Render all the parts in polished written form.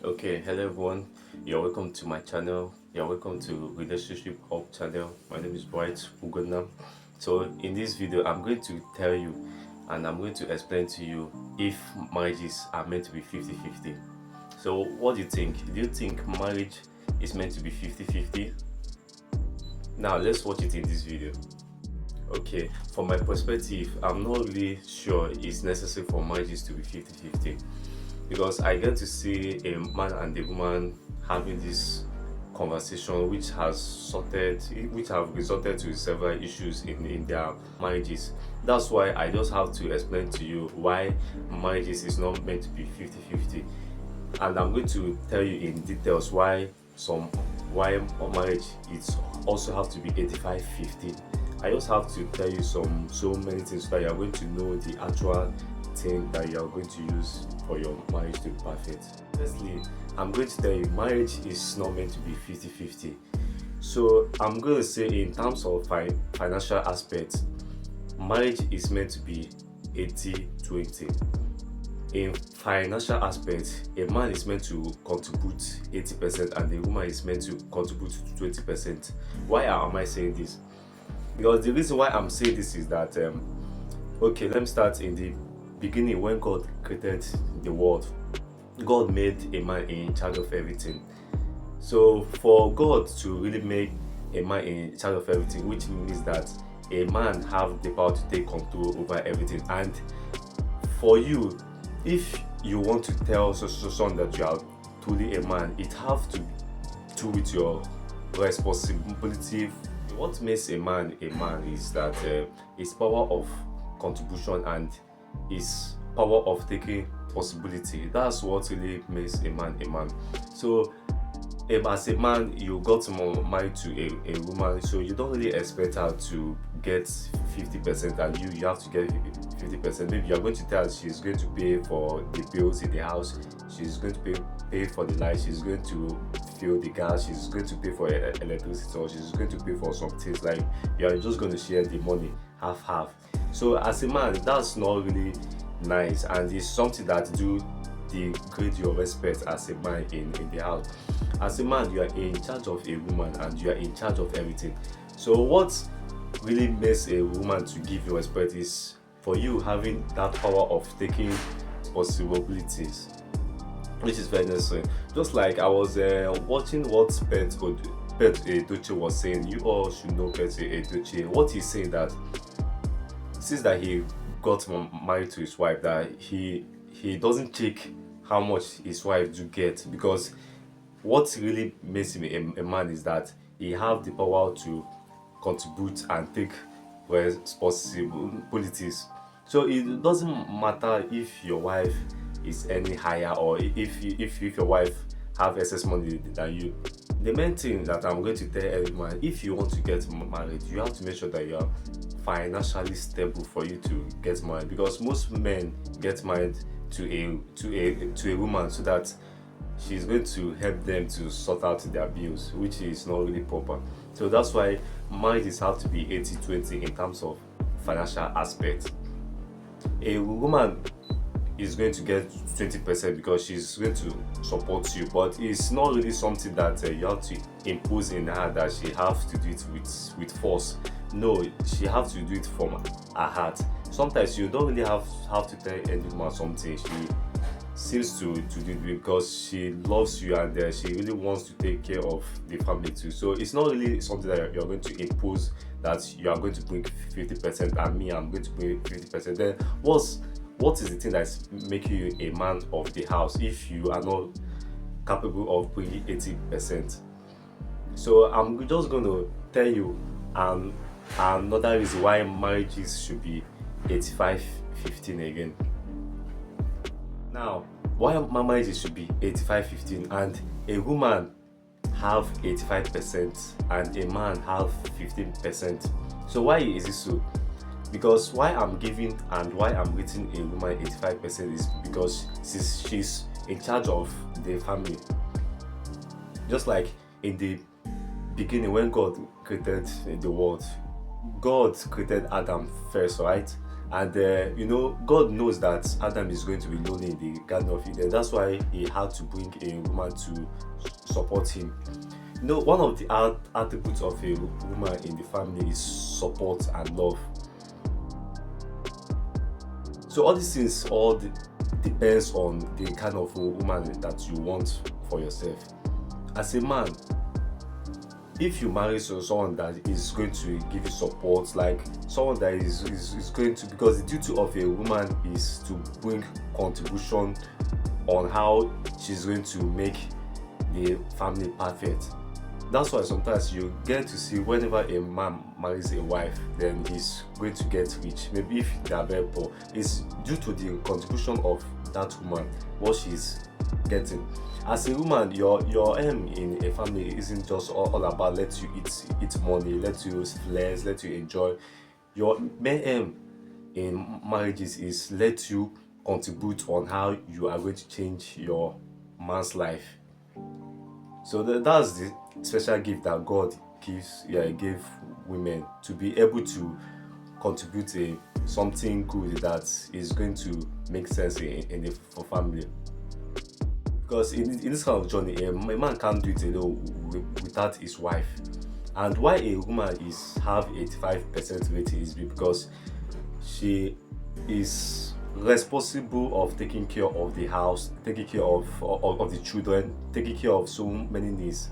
Okay, hello everyone. You're welcome to my channel. You're welcome to Relationship Hub channel. My name is Bright Ugonna. So in this video, I'm going to tell you and I'm going to explain to you if marriages are meant to be 50-50. So what do you think? Do you think marriage is meant to be 50-50? Now let's watch it in this video. Okay, from my perspective, I'm not really sure it's necessary for marriages to be 50-50 because I get to see a man and a woman having this conversation which have resulted to several issues in their marriages. That's why I just have to explain to you why marriages is not meant to be 50-50, and I'm going to tell you in details why marriage is also have to be 85-15. I just have to tell you so many things so that you're going to know the actual thing that you're going to use for your marriage to be perfect. Firstly, I'm going to tell you marriage is not meant to be 50-50. So I'm going to say in terms of financial aspects, marriage is meant to be 80-20. In financial aspect, a man is meant to contribute 80% and a woman is meant to contribute 20%. Why am I saying this? Because the reason why I'm saying this is that okay, let me start in the beginning. When God created the world, God made a man in charge of everything. So for God to really make a man in charge of everything, which means that a man have the power to take control over everything. And for you, if you want to tell someone that you are truly a man, it have to do with your responsibility. What makes a man is that his power of contribution and his power of taking possibility. That's what really makes a man a man. So as a man, you got married to a woman, so you don't really expect her to get 50% and you have to get 50%. Maybe you're going to tell her she's going to pay for the bills in the house, she's going to pay for the light, she's going to fill the gas, she's going to pay for electricity, or she's going to pay for some things. Like, you're just going to share the money half. So as a man, that's not really nice, and it's something that do degrade your respect as a man in the house. As a man, you are in charge of a woman and you are in charge of everything. So what really makes a woman to give you respect is for you having that power of taking possibilities, which is very necessary. Just like I was watching what Pet Edochie was saying. You all should know Pet Edochie. What he's saying, that since that he got married to his wife, that he doesn't check how much his wife do get, because what really makes him a man is that he have the power to contribute and take responsibilities. So it doesn't matter if your wife is any higher, or if your wife have excess money than you. The main thing that I'm going to tell every man: if you want to get married, you have to make sure that you are financially stable for you to get married, because most men get married to a woman so that she's going to help them to sort out their bills, which is not really proper. So that's why marriages have to be 80-20 in terms of financial aspect. A woman is going to get 20% because she's going to support you, but it's not really something that you have to impose in her, that she have to do it with force. No, she have to do it from her heart. Sometimes you don't really have to tell any woman something. She seems to do it because she loves you, and she really wants to take care of the family too. So it's not really something that you're going to impose, that you are going to bring 50% and me, I'm going to bring 50%. Then what is the thing that's making you a man of the house if you are not capable of bringing 80%? So I'm just going to tell you another reason why marriages should be 85-15 again. Now, why marriages should be 85-15 and a woman have 85% and a man have 15%? So why is it so? Because why I'm giving and why I'm rating a woman 85% is because she's in charge of the family. Just like in the beginning, when God created the world, God created Adam first, right? And God knows that Adam is going to be lonely in the Garden of Eden. That's why he had to bring a woman to support him. One of the attributes of a woman in the family is support and love. So all these things depends on the kind of a woman that you want for yourself. As a man, if you marry someone that is going to give you support, like someone that is going to, because the duty of a woman is to bring contribution on how she's going to make the family perfect. That's why sometimes you get to see whenever a man marries a wife, then he's going to get rich. Maybe if they are very poor, it's due to the contribution of that woman, what she's getting. As a woman, your aim in a family isn't just all about let you eat money, let you flex, let you enjoy. Your main aim in marriages is let you contribute on how you are going to change your man's life. So that's the special gift that God gave women, to be able to contribute something good that is going to make sense in the family. Because in this kind of journey, a man can't do it alone without his wife. And why a woman have 85% rating is because she is responsible of taking care of the house, taking care of the children, taking care of so many needs.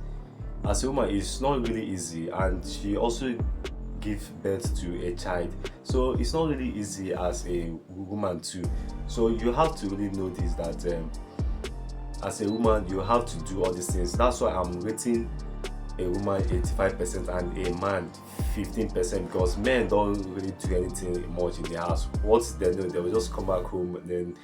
As a woman, it's not really easy, and she also gives birth to a child, so it's not really easy as a woman too. So you have to really know this, that as a woman you have to do all these things. That's why I'm rating a woman 85% and a man 15%, because men don't really do anything much in the house. What they know, they will just come back home and then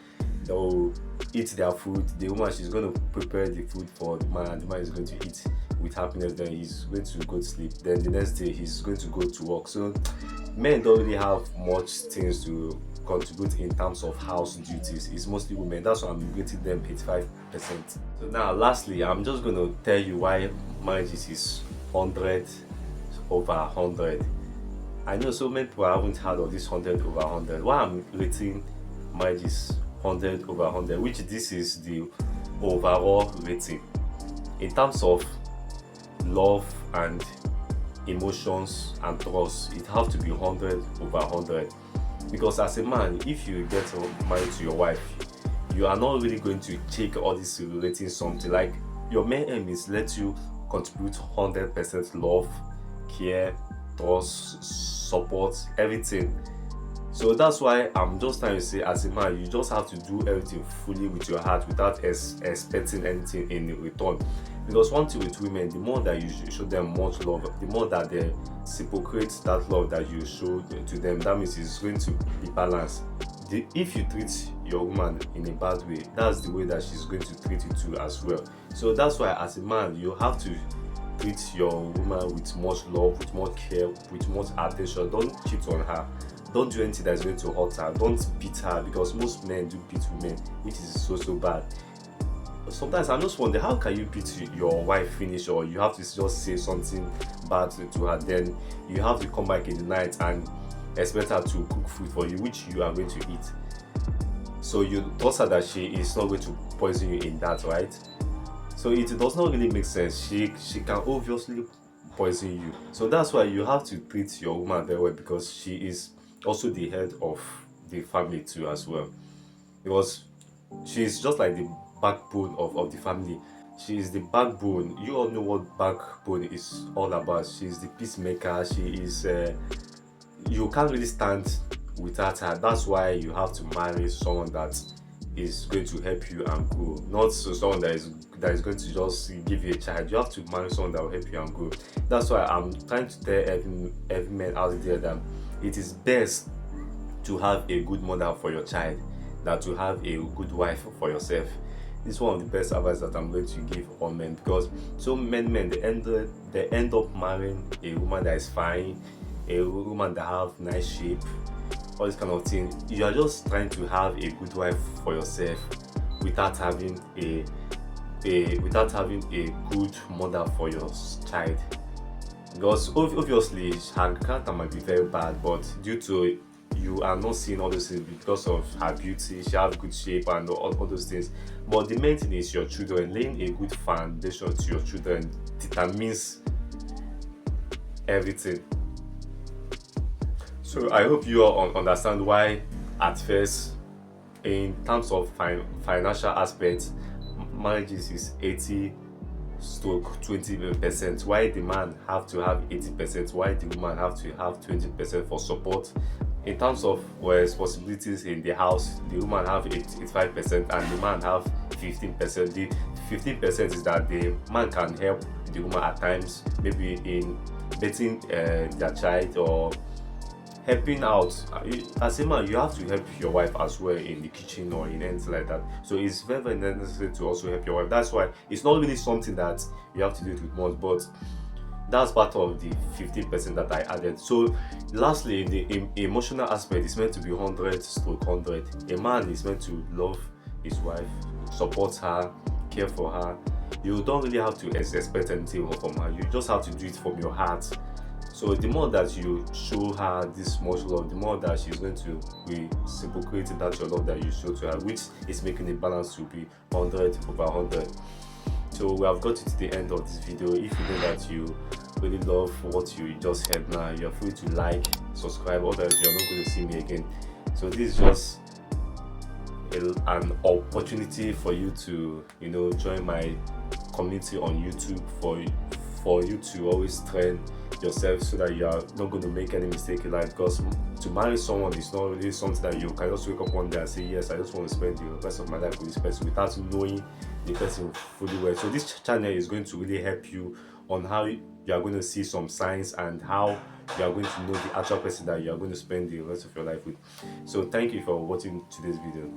they'll eat their food. The woman, she's going to prepare the food for the man, and the man is going to eat with happiness. Then he's going to go to sleep. Then the next day he's going to go to work. So men don't really have much things to contribute in terms of house duties. It's mostly women. That's why I'm rating them 85%. So now lastly, I'm just going to tell you why marriages is 100 over 100. I know so many people haven't heard of this 100 over 100. Why I'm rating marriages 100 over 100, which this is the overall rating in terms of love and emotions and trust. It has to be 100 over 100, because as a man, if you get married to your wife, you are not really going to check all this rating something. Like, your main aim is let you contribute 100% love, care, trust, support, everything. So that's why I'm just trying to say, as a man, you just have to do everything fully with your heart without expecting anything in return. Because one thing with women, the more that you show them much love, the more that they reciprocate that love that you show to them, that means it's going to be balanced. If you treat your woman in a bad way, that's the way that she's going to treat you too as well. So that's why as a man, you have to treat your woman with much love, with much care, with much attention. Don't cheat on her. Don't do anything that is going to hurt her. Don't beat her, because most men do beat women, which is so bad. Sometimes I'm just wondering, how can you beat your wife finish, or you have to just say something bad to her, then you have to come back in the night and expect her to cook food for you, which you are going to eat. So you trust her that she is not going to poison you in that, right? So it does not really make sense. She can obviously poison you. So that's why you have to treat your woman very well, because she is also the head of the family too as well, because she is just like the backbone of the family. She is the backbone. You all know what backbone is all about. She is the peacemaker. She is you can't really stand without her. That's why you have to marry someone that is going to help you and grow, not someone that is going to just give you a child. You have to marry someone that will help you and grow. That's why I'm trying to tell every man out there that it is best to have a good mother for your child than to have a good wife for yourself. This is one of the best advice that I'm going to give all men, because so many men, they end up marrying a woman that is fine, a woman that have nice shape, all this kind of thing. You are just trying to have a good wife for yourself without having a good mother for your child. Because obviously her character might be very bad, but due to you are not seeing all those things because of her beauty. She have good shape and all those things. But the main thing is your children. Laying a good foundation to your children determines everything. So I hope you all understand why at first, in terms of financial aspects, marriages is 80 stroke 20%. Why the man have to have 80%? Why the woman have to have 20% for support? In terms of responsibilities in the house, the woman have 85% and the man have 15%. The 15% is that the man can help the woman at times, maybe in dating their child or helping out. As a man, you have to help your wife as well in the kitchen or in anything like that. So it's very, very necessary to also help your wife. That's why it's not really something that you have to do it with most, but that's part of the 15% that I added. So lastly, in the emotional aspect, it's meant to be 100/100. A man is meant to love his wife, support her, care for her. You don't really have to expect anything from her. You just have to do it from your heart. So the more that you show her this much love, the more that she's going to be reciprocating that your love that you show to her, which is making the balance to be 100/100. So we have got to the end of this video. If you know that you really love what you just heard now, you're free to like, subscribe, otherwise you're not going to see me again. So this is just an opportunity for you to, join my community on YouTube, for you to always train yourself so that you are not going to make any mistake in life. Because to marry someone is not really something that you can just wake up one day and say, yes, I just want to spend the rest of my life with this person, without knowing the person fully well. So this channel is going to really help you on how you are going to see some signs and how you are going to know the actual person that you are going to spend the rest of your life with. So thank you for watching today's video.